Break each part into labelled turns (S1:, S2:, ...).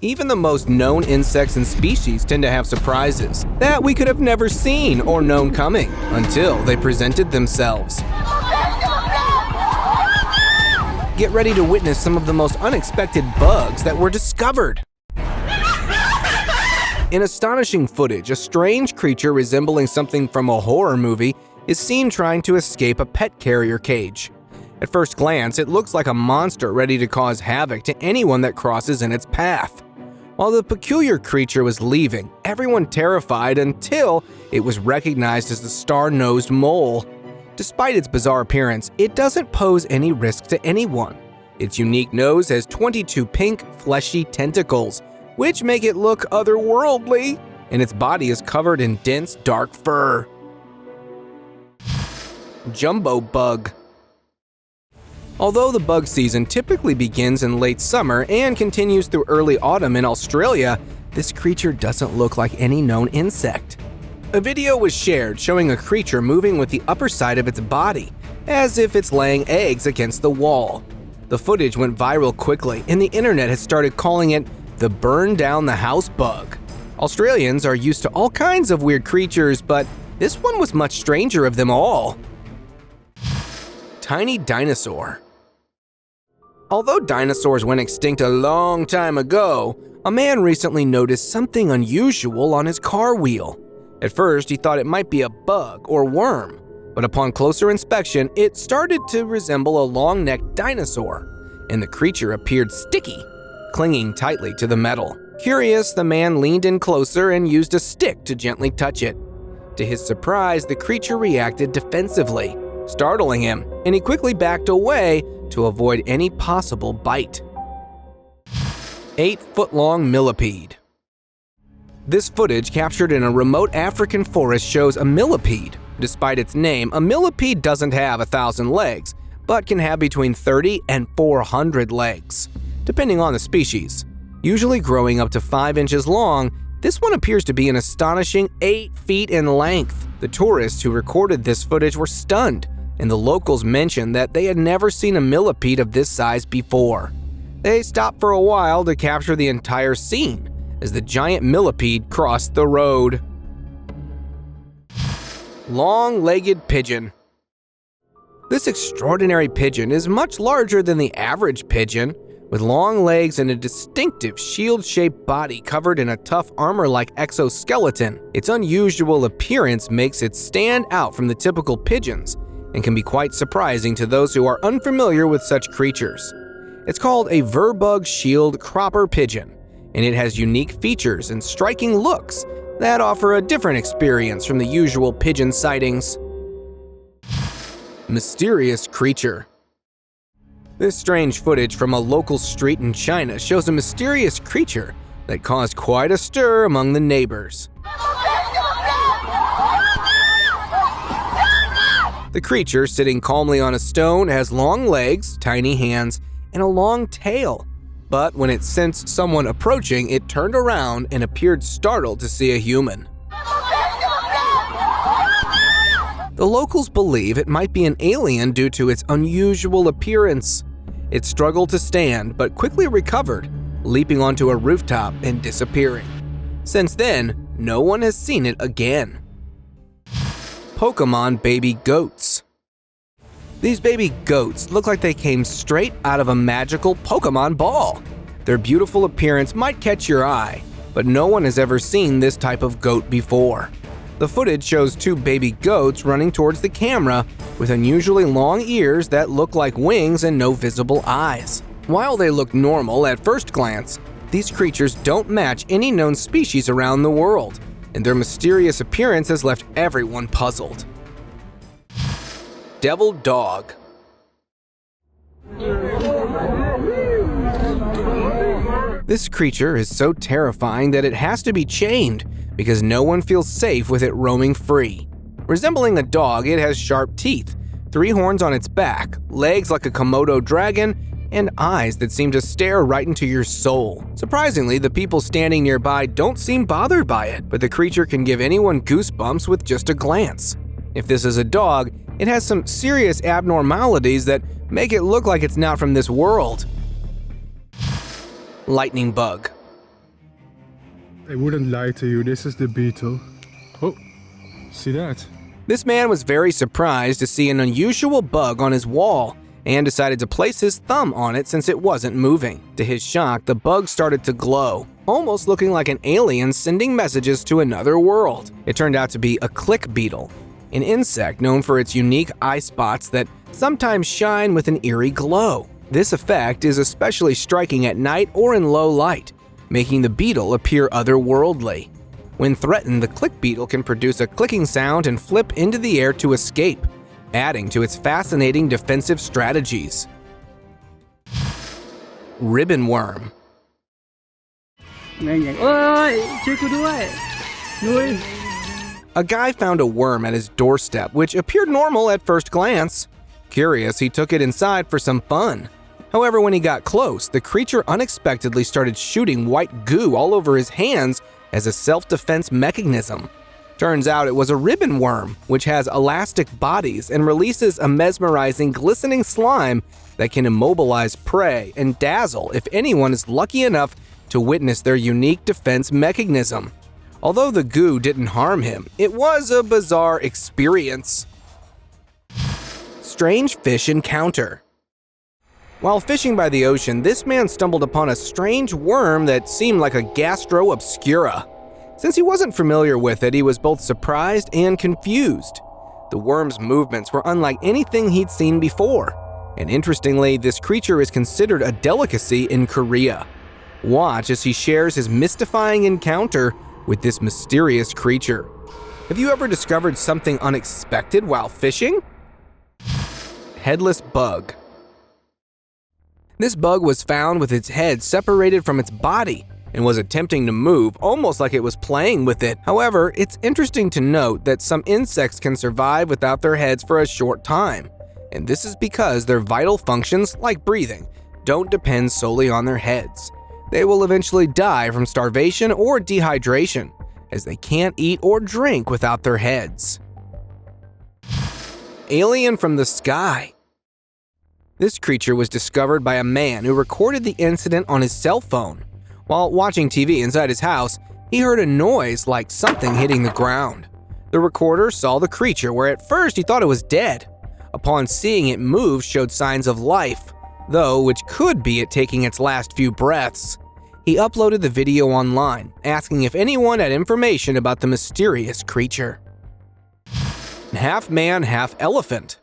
S1: Even the most known insects and species tend to have surprises that we could have never seen or known coming until they presented themselves. Get ready to witness some of the most unexpected bugs that were discovered. In astonishing footage, a strange creature resembling something from a horror movie is seen trying to escape a pet carrier cage. At first glance, it looks like a monster ready to cause havoc to anyone that crosses in its path. While the peculiar creature was leaving, everyone terrified until it was recognized as the star-nosed mole. Despite its bizarre appearance, it doesn't pose any risk to anyone. Its unique nose has 22 pink, fleshy tentacles, which make it look otherworldly, and its body is covered in dense, dark fur. Jumbo bug. Although the bug season typically begins in late summer and continues through early autumn in Australia, this creature doesn't look like any known insect. A video was shared showing a creature moving with the upper side of its body, as if it's laying eggs against the wall. The footage went viral quickly, and the internet has started calling it the burn down the house bug. Australians are used to all kinds of weird creatures, but this one was much stranger of them all. Tiny dinosaur. Although dinosaurs went extinct a long time ago, a man recently noticed something unusual on his car wheel. At first, he thought it might be a bug or worm, but upon closer inspection, it started to resemble a long-necked dinosaur, and the creature appeared sticky, clinging tightly to the metal. Curious, the man leaned in closer and used a stick to gently touch it. To his surprise, the creature reacted defensively, startling him, and he quickly backed away to avoid any possible bite. 8-foot-long millipede. This footage captured in a remote African forest shows a millipede. Despite its name, a millipede doesn't have 1,000 legs, but can have between 30 and 400 legs, depending on the species. Usually growing up to 5 inches long, this one appears to be an astonishing 8 feet in length. The tourists who recorded this footage were stunned, and the locals mentioned that they had never seen a millipede of this size before. They stopped for a while to capture the entire scene as the giant millipede crossed the road. Long-legged pigeon. This extraordinary pigeon is much larger than the average pigeon, with long legs and a distinctive shield-shaped body covered in a tough armor-like exoskeleton. Its unusual appearance makes it stand out from the typical pigeons and can be quite surprising to those who are unfamiliar with such creatures. It's called a verbug shield cropper pigeon, and it has unique features and striking looks that offer a different experience from the usual pigeon sightings. Mysterious creature. This strange footage from a local street in China shows a mysterious creature that caused quite a stir among the neighbors. The creature, sitting calmly on a stone, has long legs, tiny hands, and a long tail. But when it sensed someone approaching, it turned around and appeared startled to see a human. The locals believe it might be an alien due to its unusual appearance. It struggled to stand, but quickly recovered, leaping onto a rooftop and disappearing. Since then, no one has seen it again. Pokemon baby goats. These baby goats look like they came straight out of a magical Pokemon ball. Their beautiful appearance might catch your eye, but no one has ever seen this type of goat before. The footage shows 2 baby goats running towards the camera with unusually long ears that look like wings and no visible eyes. While they look normal at first glance, these creatures don't match any known species around the world, and their mysterious appearance has left everyone puzzled. Devil dog. This creature is so terrifying that it has to be chained because no one feels safe with it roaming free. Resembling a dog, it has sharp teeth, 3 horns on its back, legs like a Komodo dragon, and eyes that seem to stare right into your soul. Surprisingly, the people standing nearby don't seem bothered by it, but the creature can give anyone goosebumps with just a glance. If this is a dog, it has some serious abnormalities that make it look like it's not from this world. Lightning bug.
S2: I wouldn't lie to you, this is the beetle. Oh, see that?
S1: This man was very surprised to see an unusual bug on his wall and decided to place his thumb on it since it wasn't moving. To his shock, the bug started to glow, almost looking like an alien sending messages to another world. It turned out to be a click beetle, an insect known for its unique eye spots that sometimes shine with an eerie glow. This effect is especially striking at night or in low light, making the beetle appear otherworldly. When threatened, the click beetle can produce a clicking sound and flip into the air to escape, adding to its fascinating defensive strategies. Ribbon worm.
S3: แม่งอย่างเอ้ยช่วยกูด้วยนุ้ย
S1: A guy found a worm at his doorstep, which appeared normal at first glance. Curious, he took it inside for some fun. However, when he got close, the creature unexpectedly started shooting white goo all over his hands as a self-defense mechanism. Turns out it was a ribbon worm, which has elastic bodies and releases a mesmerizing, glistening slime that can immobilize prey and dazzle if anyone is lucky enough to witness their unique defense mechanism. Although the goo didn't harm him, it was a bizarre experience. Strange fish encounter. While fishing by the ocean, this man stumbled upon a strange worm that seemed like a gastro obscura. Since he wasn't familiar with it, he was both surprised and confused. The worm's movements were unlike anything he'd seen before, and interestingly, this creature is considered a delicacy in Korea. Watch as he shares his mystifying encounter with this mysterious creature. Have you ever discovered something unexpected while fishing? Headless bug. This bug was found with its head separated from its body and was attempting to move, almost like it was playing with it. However, it's interesting to note that some insects can survive without their heads for a short time, and this is because their vital functions, like breathing, don't depend solely on their heads. They will eventually die from starvation or dehydration, as they can't eat or drink without their heads. Alien from the sky. This creature was discovered by a man who recorded the incident on his cell phone. While watching TV inside his house, he heard a noise like something hitting the ground. The recorder saw the creature where at first he thought it was dead. Upon seeing it move, showed signs of life, though which could be it taking its last few breaths. He uploaded the video online, asking if anyone had information about the mysterious creature. Half man, half elephant.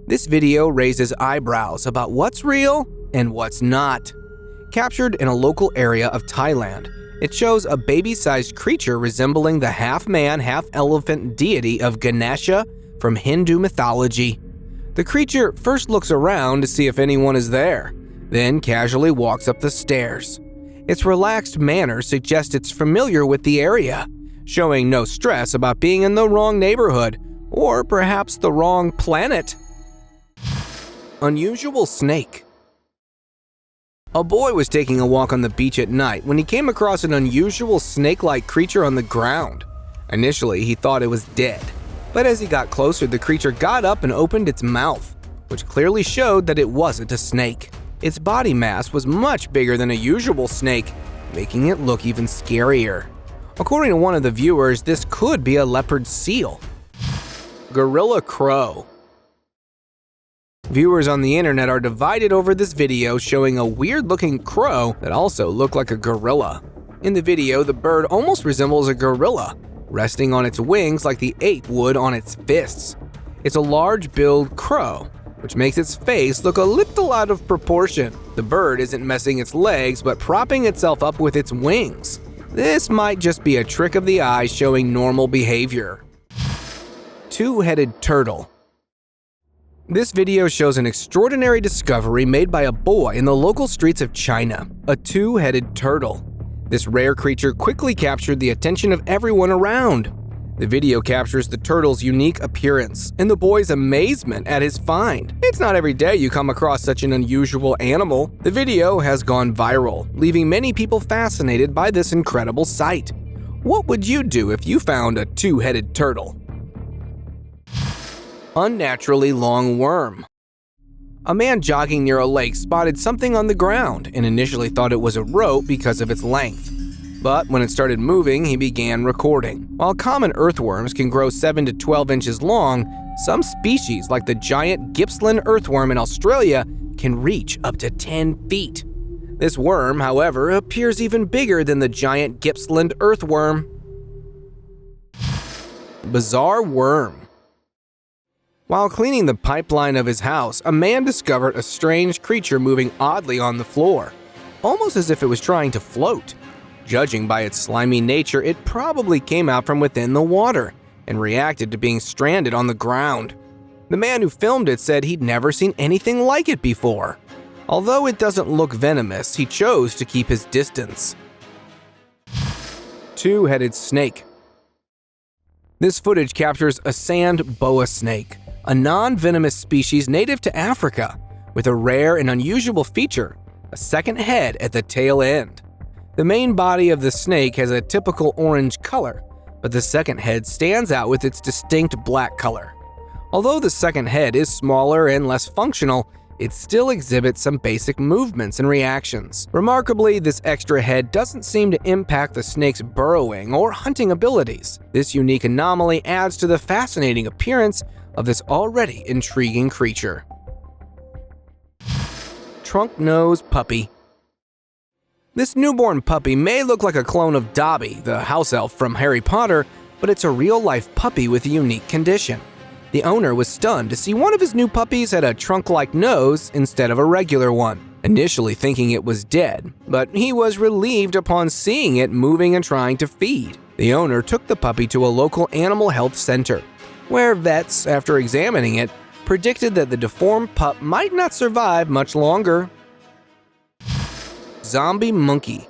S1: This video raises eyebrows about what's real and what's not. Captured in a local area of Thailand, it shows a baby-sized creature resembling the half-man, half-elephant deity of Ganesha from Hindu mythology. The creature first looks around to see if anyone is there, then casually walks up the stairs. Its relaxed manner suggests it's familiar with the area, showing no stress about being in the wrong neighborhood, or perhaps the wrong planet. Unusual snake. A boy was taking a walk on the beach at night when he came across an unusual snake-like creature on the ground. Initially, he thought it was dead, but as he got closer, the creature got up and opened its mouth, which clearly showed that it wasn't a snake. Its body mass was much bigger than a usual snake, making it look even scarier. According to one of the viewers, this could be a leopard seal. Gorilla crow. Viewers on the internet are divided over this video showing a weird-looking crow that also looked like a gorilla. In the video, the bird almost resembles a gorilla, resting on its wings like the ape would on its fists. It's a large-billed crow, which makes its face look a little out of proportion. The bird isn't messing its legs, but propping itself up with its wings. This might just be a trick of the eye showing normal behavior. Two-headed turtle. This video shows an extraordinary discovery made by a boy in the local streets of China, a two-headed turtle. This rare creature quickly captured the attention of everyone around. The video captures the turtle's unique appearance and the boy's amazement at his find. It's not every day you come across such an unusual animal. The video has gone viral, leaving many people fascinated by this incredible sight. What would you do if you found a two-headed turtle? Unnaturally long worm. A man jogging near a lake spotted something on the ground and initially thought it was a rope because of its length. But when it started moving, he began recording. While common earthworms can grow 7 to 12 inches long, some species, like the giant Gippsland earthworm in Australia, can reach up to 10 feet. This worm, however, appears even bigger than the giant Gippsland earthworm. Bizarre worm. While cleaning the pipeline of his house, a man discovered a strange creature moving oddly on the floor, almost as if it was trying to float. Judging by its slimy nature, it probably came out from within the water and reacted to being stranded on the ground. The man who filmed it said he'd never seen anything like it before. Although it doesn't look venomous, he chose to keep his distance. Two-headed snake. This footage captures a sand boa snake, a non-venomous species native to Africa, with a rare and unusual feature, a second head at the tail end. The main body of the snake has a typical orange color, but the second head stands out with its distinct black color. Although the second head is smaller and less functional, it still exhibits some basic movements and reactions. Remarkably, this extra head doesn't seem to impact the snake's burrowing or hunting abilities. This unique anomaly adds to the fascinating appearance of this already intriguing creature. Trunk nose puppy. This newborn puppy may look like a clone of Dobby, the house elf from Harry Potter, but it's a real-life puppy with a unique condition. The owner was stunned to see one of his new puppies had a trunk-like nose instead of a regular one, initially thinking it was dead, but he was relieved upon seeing it moving and trying to feed. The owner took the puppy to a local animal health center, where vets, after examining it, predicted that the deformed pup might not survive much longer. Zombie monkey.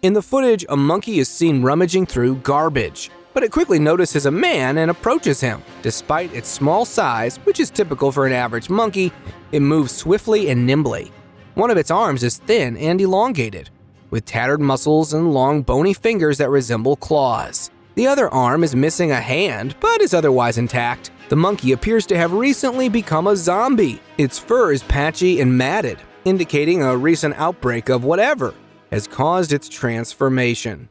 S1: In the footage, a monkey is seen rummaging through garbage, but it quickly notices a man and approaches him. Despite its small size, which is typical for an average monkey, it moves swiftly and nimbly. One of its arms is thin and elongated, with tattered muscles and long bony fingers that resemble claws. The other arm is missing a hand, but is otherwise intact. The monkey appears to have recently become a zombie. Its fur is patchy and matted, indicating a recent outbreak of whatever has caused its transformation.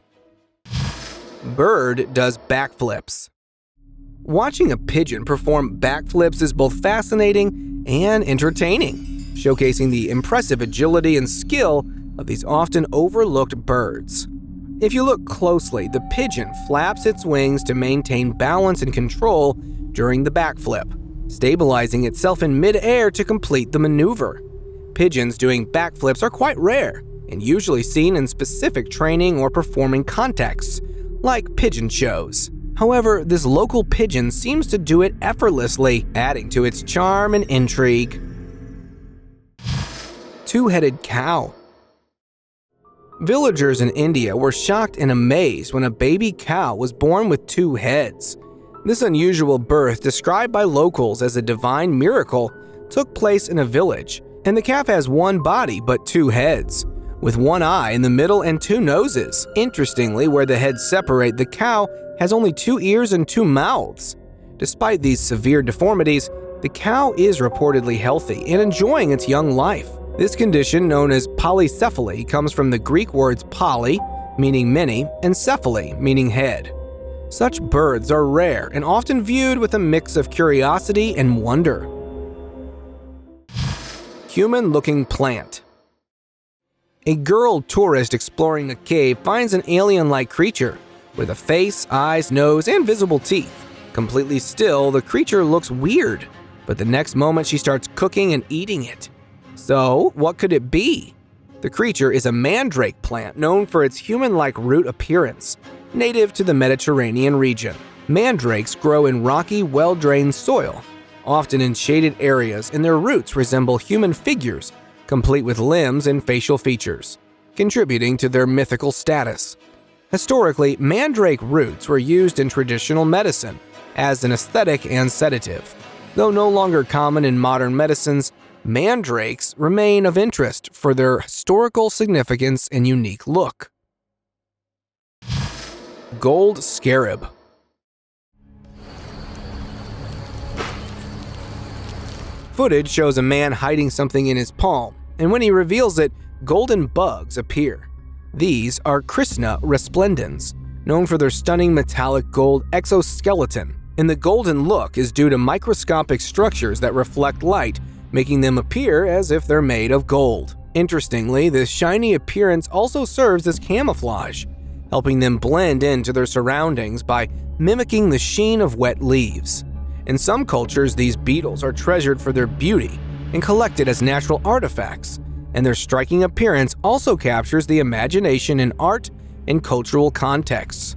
S1: Bird does backflips. Watching a pigeon perform backflips is both fascinating and entertaining, showcasing the impressive agility and skill of these often overlooked birds. If you look closely, the pigeon flaps its wings to maintain balance and control during the backflip, stabilizing itself in mid-air to complete the maneuver. Pigeons doing backflips are quite rare and usually seen in specific training or performing contexts, like pigeon shows. However, this local pigeon seems to do it effortlessly, adding to its charm and intrigue. Two-headed cow. Villagers in India were shocked and amazed when a baby cow was born with two heads. This unusual birth, described by locals as a divine miracle, took place in a village, and the calf has one body but two heads, with one eye in the middle and two noses. Interestingly, where the heads separate, the cow has only 2 ears and 2 mouths. Despite these severe deformities, the cow is reportedly healthy and enjoying its young life. This condition, known as polycephaly, comes from the Greek words poly, meaning many, and cephaly, meaning head. Such birds are rare and often viewed with a mix of curiosity and wonder. Human-looking plant. A girl tourist exploring a cave finds an alien-like creature with a face, eyes, nose, and visible teeth. Completely still, the creature looks weird, but the next moment she starts cooking and eating it. So, what could it be? The creature is a mandrake plant known for its human-like root appearance, native to the Mediterranean region. Mandrakes grow in rocky, well-drained soil, often in shaded areas, and their roots resemble human figures, complete with limbs and facial features, contributing to their mythical status. Historically, mandrake roots were used in traditional medicine as an aesthetic and sedative. Though no longer common in modern medicines, mandrakes remain of interest for their historical significance and unique look. Gold scarab. Footage shows a man hiding something in his palm, and when he reveals it, golden bugs appear. These are Krishna resplendens, known for their stunning metallic gold exoskeleton, and the golden look is due to microscopic structures that reflect light, making them appear as if they're made of gold. Interestingly, this shiny appearance also serves as camouflage, helping them blend into their surroundings by mimicking the sheen of wet leaves. In some cultures, these beetles are treasured for their beauty and collected as natural artifacts, and their striking appearance also captures the imagination in art and cultural contexts.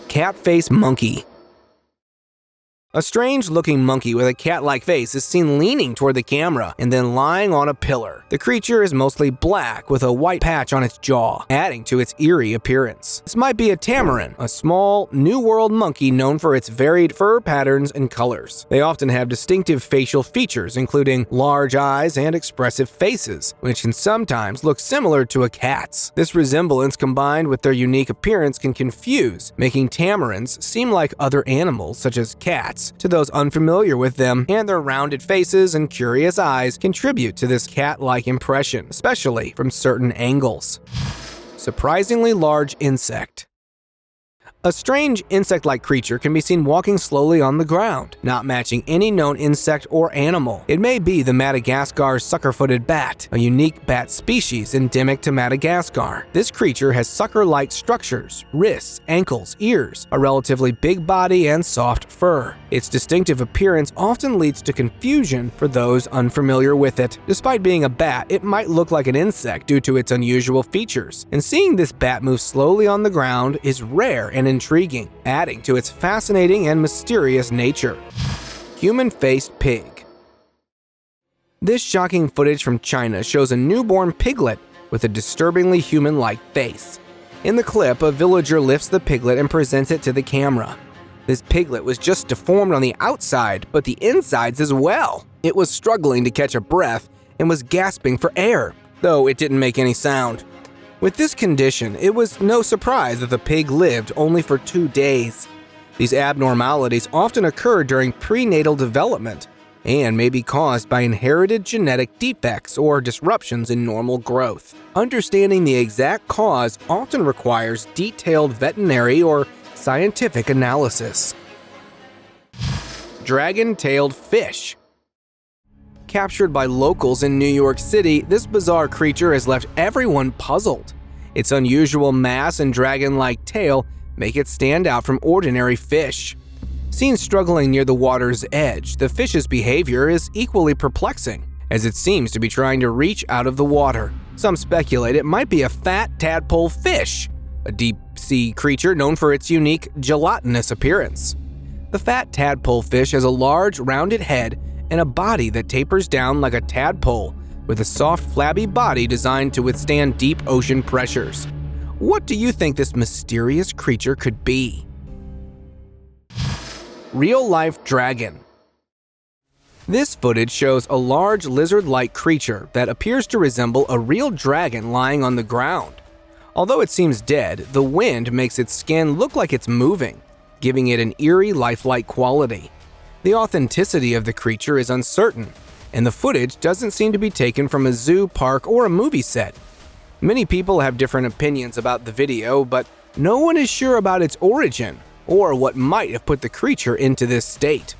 S1: Cat-face monkey. A strange-looking monkey with a cat-like face is seen leaning toward the camera and then lying on a pillar. The creature is mostly black with a white patch on its jaw, adding to its eerie appearance. This might be a tamarin, a small, New World monkey known for its varied fur patterns and colors. They often have distinctive facial features, including large eyes and expressive faces, which can sometimes look similar to a cat's. This resemblance combined with their unique appearance can confuse, making tamarins seem like other animals such as cats to those unfamiliar with them, and their rounded faces and curious eyes contribute to this cat-like impression, especially from certain angles. Surprisingly large insect. A strange insect-like creature can be seen walking slowly on the ground, not matching any known insect or animal. It may be the Madagascar sucker-footed bat, a unique bat species endemic to Madagascar. This creature has sucker-like structures, wrists, ankles, ears, a relatively big body, and soft fur. Its distinctive appearance often leads to confusion for those unfamiliar with it. Despite being a bat, it might look like an insect due to its unusual features, and seeing this bat move slowly on the ground is rare and intriguing, adding to its fascinating and mysterious nature. Human-faced pig. This shocking footage from China shows a newborn piglet with a disturbingly human-like face. In the clip, a villager lifts the piglet and presents it to the camera. This piglet was just deformed on the outside, but the insides as well. It was struggling to catch a breath and was gasping for air, though it didn't make any sound. With this condition, it was no surprise that the pig lived only for 2 days. These abnormalities often occur during prenatal development and may be caused by inherited genetic defects or disruptions in normal growth. Understanding the exact cause often requires detailed veterinary or scientific analysis. Dragon-tailed fish. Captured by locals in New York City, this bizarre creature has left everyone puzzled. Its unusual mass and dragon-like tail make it stand out from ordinary fish. Seen struggling near the water's edge, the fish's behavior is equally perplexing, as it seems to be trying to reach out of the water. Some speculate it might be a fat tadpole fish, a deep-sea creature known for its unique gelatinous appearance. The fat tadpole fish has a large, rounded head and a body that tapers down like a tadpole, with a soft, flabby body designed to withstand deep ocean pressures. What do you think this mysterious creature could be? Real-life dragon. This footage shows a large lizard-like creature that appears to resemble a real dragon lying on the ground. Although it seems dead, the wind makes its skin look like it's moving, giving it an eerie, lifelike quality. The authenticity of the creature is uncertain, and the footage doesn't seem to be taken from a zoo, park, or a movie set. Many people have different opinions about the video, but no one is sure about its origin or what might have put the creature into this state.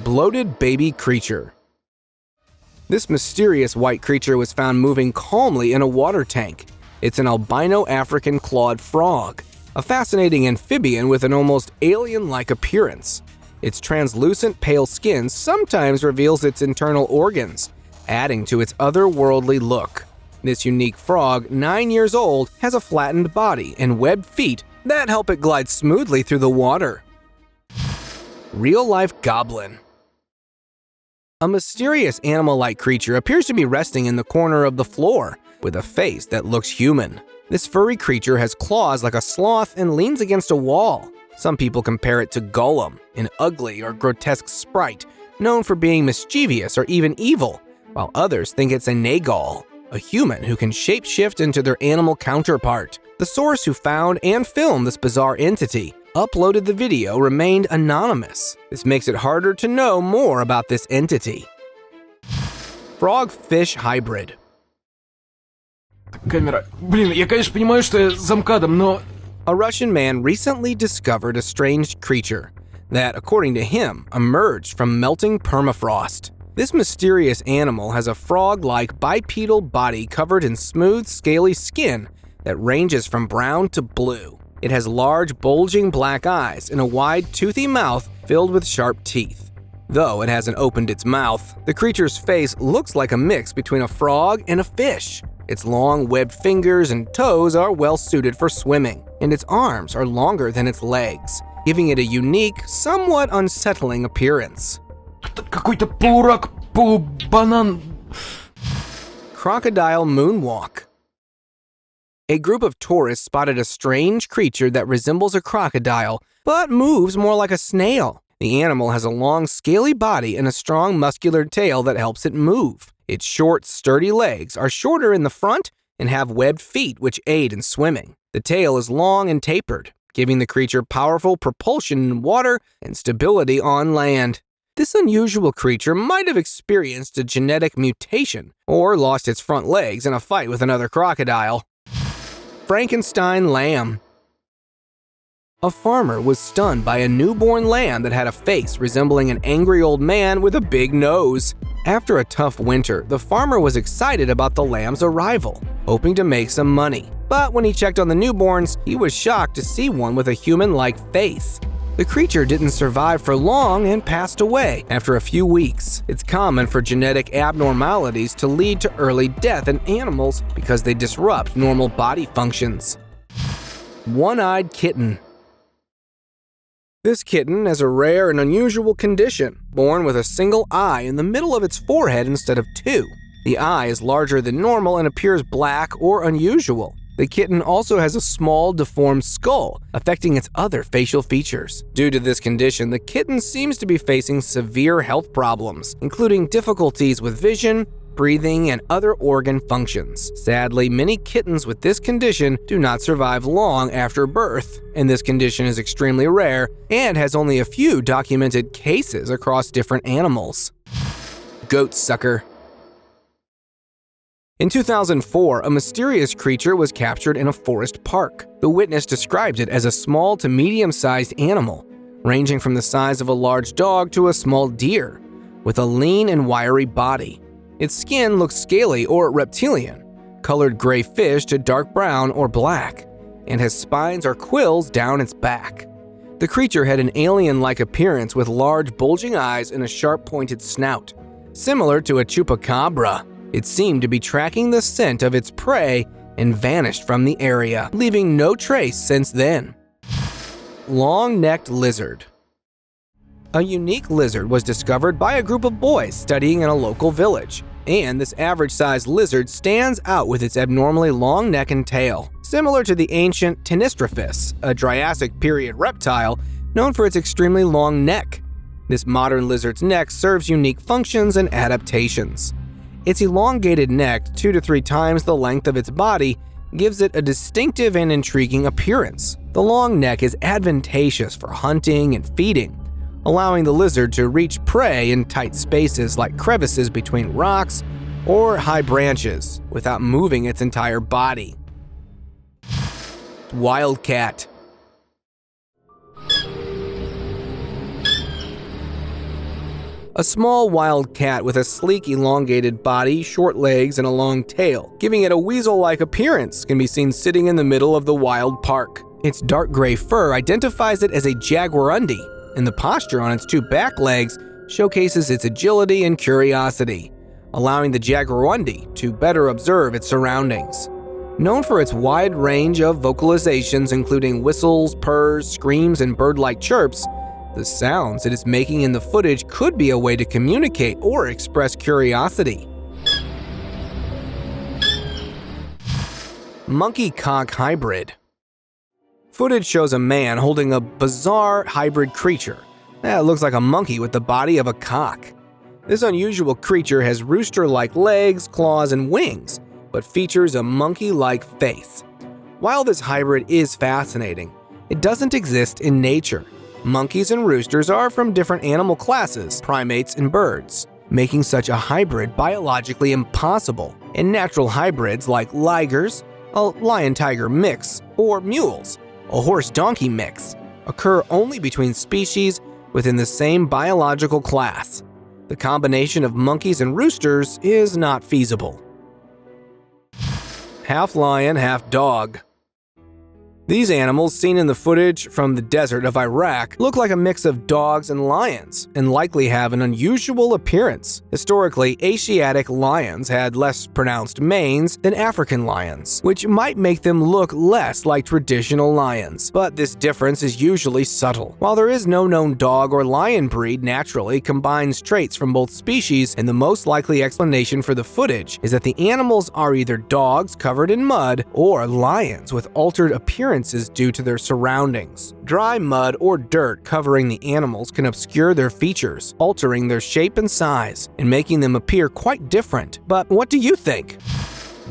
S1: Bloated baby creature. This mysterious white creature was found moving calmly in a water tank. It's an albino African clawed frog, a fascinating amphibian with an almost alien-like appearance. Its translucent pale skin sometimes reveals its internal organs, adding to its otherworldly look. This unique frog, 9 years old, has a flattened body and webbed feet that help it glide smoothly through the water. Real-life goblin. A mysterious animal-like creature appears to be resting in the corner of the floor, with a face that looks human. This furry creature has claws like a sloth and leans against a wall. Some people compare it to Gollum, an ugly or grotesque sprite known for being mischievous or even evil, while others think it's a Nagal, a human who can shapeshift into their animal counterpart. The source who found and filmed this bizarre entity uploaded the video remained anonymous. This makes it harder to know more about this entity. Frog-fish hybrid.
S4: Камера. Блин, я, конечно, понимаю, что я за МКАДом, но...
S1: A Russian man recently discovered a strange creature that, according to him, emerged from melting permafrost. This mysterious animal has a frog-like bipedal body covered in smooth, scaly skin that ranges from brown to blue. It has large, bulging black eyes and a wide, toothy mouth filled with sharp teeth. Though it hasn't opened its mouth, the creature's face looks like a mix between a frog and a fish. Its long, webbed fingers and toes are well suited for swimming, and its arms are longer than its legs, giving it a unique, somewhat unsettling appearance.
S4: Какой-то полурак, полубанан...
S1: Crocodile moonwalk. A group of tourists spotted a strange creature that resembles a crocodile, but moves more like a snail. The animal has a long, scaly body and a strong, muscular tail that helps it move. Its short, sturdy legs are shorter in the front and have webbed feet which aid in swimming. The tail is long and tapered, giving the creature powerful propulsion in water and stability on land. This unusual creature might have experienced a genetic mutation or lost its front legs in a fight with another crocodile. Frankenstein lamb. A farmer was stunned by a newborn lamb that had a face resembling an angry old man with a big nose. After a tough winter, the farmer was excited about the lamb's arrival, hoping to make some money. But when he checked on the newborns, he was shocked to see one with a human-like face. The creature didn't survive for long and passed away after a few weeks. It's common for genetic abnormalities to lead to early death in animals because they disrupt normal body functions. One-eyed kitten. This kitten has a rare and unusual condition, born with a single eye in the middle of its forehead instead of two. The eye is larger than normal and appears black or unusual. The kitten also has a small, deformed skull, affecting its other facial features. Due to this condition, the kitten seems to be facing severe health problems, including difficulties with vision, breathing, and other organ functions. Sadly, many kittens with this condition do not survive long after birth, and this condition is extremely rare and has only a few documented cases across different animals. Goat sucker. In 2004, a mysterious creature was captured in a forest park. The witness described it as a small to medium-sized animal, ranging from the size of a large dog to a small deer, with a lean and wiry body. Its skin looks scaly or reptilian, colored gray fish to dark brown or black, and has spines or quills down its back. The creature had an alien-like appearance with large bulging eyes and a sharp-pointed snout. Similar to a chupacabra, it seemed to be tracking the scent of its prey and vanished from the area, leaving no trace since then. Long-necked lizard. A unique lizard was discovered by a group of boys studying in a local village, and this average-sized lizard stands out with its abnormally long neck and tail, similar to the ancient Tenistraphus, a Triassic period reptile known for its extremely long neck. This modern lizard's neck serves unique functions and adaptations. Its elongated neck, 2 to 3 times the length of its body, gives it a distinctive and intriguing appearance. The long neck is advantageous for hunting and feeding, allowing the lizard to reach prey in tight spaces like crevices between rocks or high branches without moving its entire body. Wildcat. A small wild cat with a sleek, elongated body, short legs, and a long tail, giving it a weasel-like appearance, can be seen sitting in the middle of the wild park. Its dark gray fur identifies it as a jaguarundi, and the posture on its 2 back legs showcases its agility and curiosity, allowing the jaguarundi to better observe its surroundings. Known for its wide range of vocalizations including whistles, purrs, screams, and bird-like chirps, the sounds it is making in the footage could be a way to communicate or express curiosity. Monkey-cock hybrid. Footage shows a man holding a bizarre hybrid creature that looks like a monkey with the body of a cock. This unusual creature has rooster-like legs, claws, and wings, but features a monkey-like face. While this hybrid is fascinating, it doesn't exist in nature. Monkeys and roosters are from different animal classes, primates and birds. making such a hybrid biologically impossible. And natural hybrids like ligers, a lion-tiger mix, or mules, a horse-donkey mix, occur only between species within the same biological class. The combination of monkeys and roosters is not feasible. Half lion, half dog. These animals, seen in the footage from the desert of Iraq, look like a mix of dogs and lions, and likely have an unusual appearance. Historically, Asiatic lions had less pronounced manes than African lions, which might make them look less like traditional lions. But this difference is usually subtle. While there is no known dog or lion breed naturally combines traits from both species, and the most likely explanation for the footage is that the animals are either dogs covered in mud or lions with altered appearances due to their surroundings. Dry mud or dirt covering the animals can obscure their features, altering their shape and size, and making them appear quite different. But what do you think?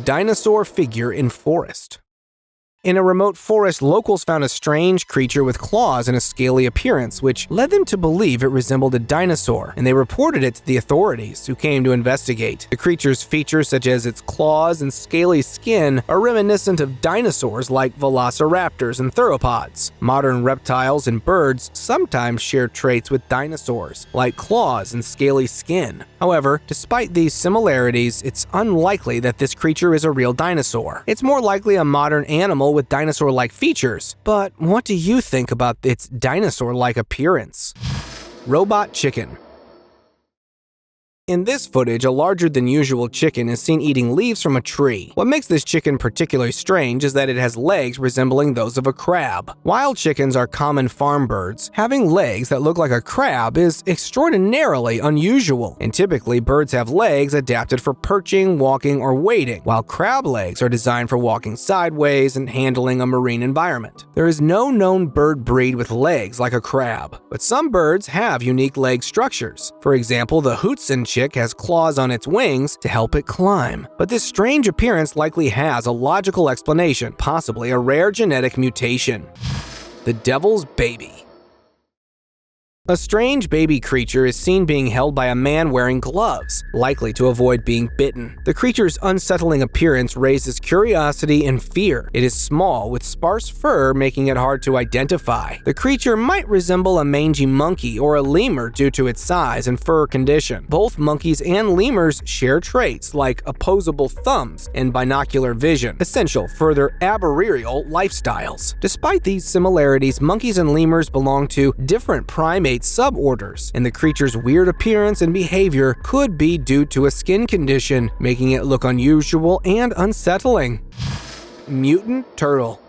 S1: Dinosaur figure in forest. In a remote forest, locals found a strange creature with claws and a scaly appearance, which led them to believe it resembled a dinosaur, and they reported it to the authorities, who came to investigate. The creature's features, such as its claws and scaly skin, are reminiscent of dinosaurs like velociraptors and theropods. Modern reptiles and birds sometimes share traits with dinosaurs, like claws and scaly skin. However, despite these similarities, it's unlikely that this creature is a real dinosaur. It's more likely a modern animal with dinosaur-like features. But what do you think about its dinosaur-like appearance? Robot chicken. In this footage, a larger-than-usual chicken is seen eating leaves from a tree. What makes this chicken particularly strange is that it has legs resembling those of a crab. Wild chickens are common farm birds. Having legs that look like a crab is extraordinarily unusual, and typically birds have legs adapted for perching, walking, or wading, while crab legs are designed for walking sideways and handling a marine environment. There is no known bird breed with legs like a crab, but some birds have unique leg structures. For example, the Hootsen chick has claws on its wings to help it climb. But this strange appearance likely has a logical explanation, possibly a rare genetic mutation. The devil's baby. A strange baby creature is seen being held by a man wearing gloves, likely to avoid being bitten. The creature's unsettling appearance raises curiosity and fear. It is small, with sparse fur making it hard to identify. The creature might resemble a mangy monkey or a lemur due to its size and fur condition. Both monkeys and lemurs share traits like opposable thumbs and binocular vision, essential for their arboreal lifestyles. Despite these similarities, monkeys and lemurs belong to different primate suborders, and the creature's weird appearance and behavior could be due to a skin condition, making it look unusual and unsettling. Mutant turtle.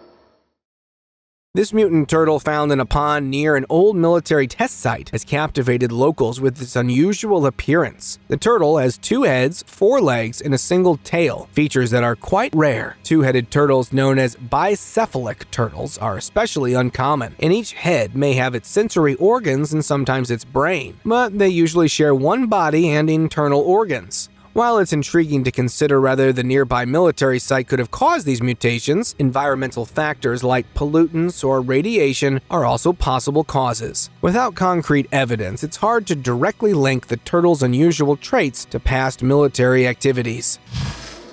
S1: This mutant turtle found in a pond near an old military test site has captivated locals with its unusual appearance. The turtle has 2 heads, 4 legs, and a single tail, features that are quite rare. 2-headed turtles known as bicephalic turtles are especially uncommon, and each head may have its sensory organs and sometimes its brain, but they usually share one body and internal organs. While it's intriguing to consider whether the nearby military site could have caused these mutations, environmental factors like pollutants or radiation are also possible causes. Without concrete evidence, it's hard to directly link the turtle's unusual traits to past military activities.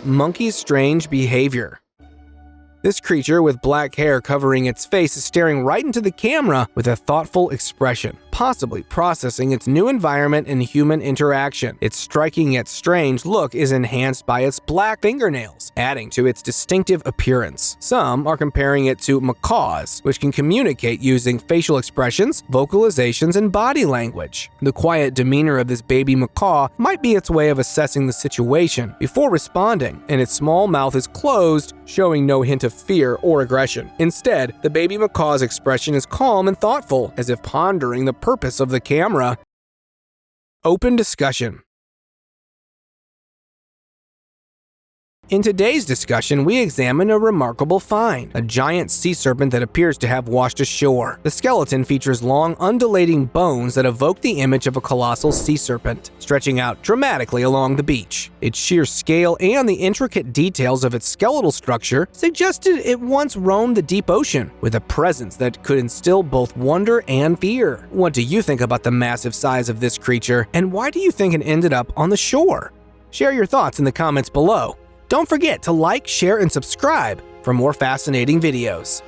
S1: Monkey's strange behavior. This creature with black hair covering its face is staring right into the camera with a thoughtful expression, possibly processing its new environment and human interaction. Its striking yet strange look is enhanced by its black fingernails, adding to its distinctive appearance. Some are comparing it to macaws, which can communicate using facial expressions, vocalizations, and body language. The quiet demeanor of this baby macaw might be its way of assessing the situation before responding, and its small mouth is closed, showing no hint of fear or aggression. Instead, the baby macaw's expression is calm and thoughtful, as if pondering the purpose of the camera. Open discussion. In today's discussion, we examine a remarkable find, a giant sea serpent that appears to have washed ashore. The skeleton features long, undulating bones that evoke the image of a colossal sea serpent, stretching out dramatically along the beach. Its sheer scale and the intricate details of its skeletal structure suggested it once roamed the deep ocean, with a presence that could instill both wonder and fear. What do you think about the massive size of this creature, and why do you think it ended up on the shore? Share your thoughts in the comments below. Don't forget to like, share, and subscribe for more fascinating videos.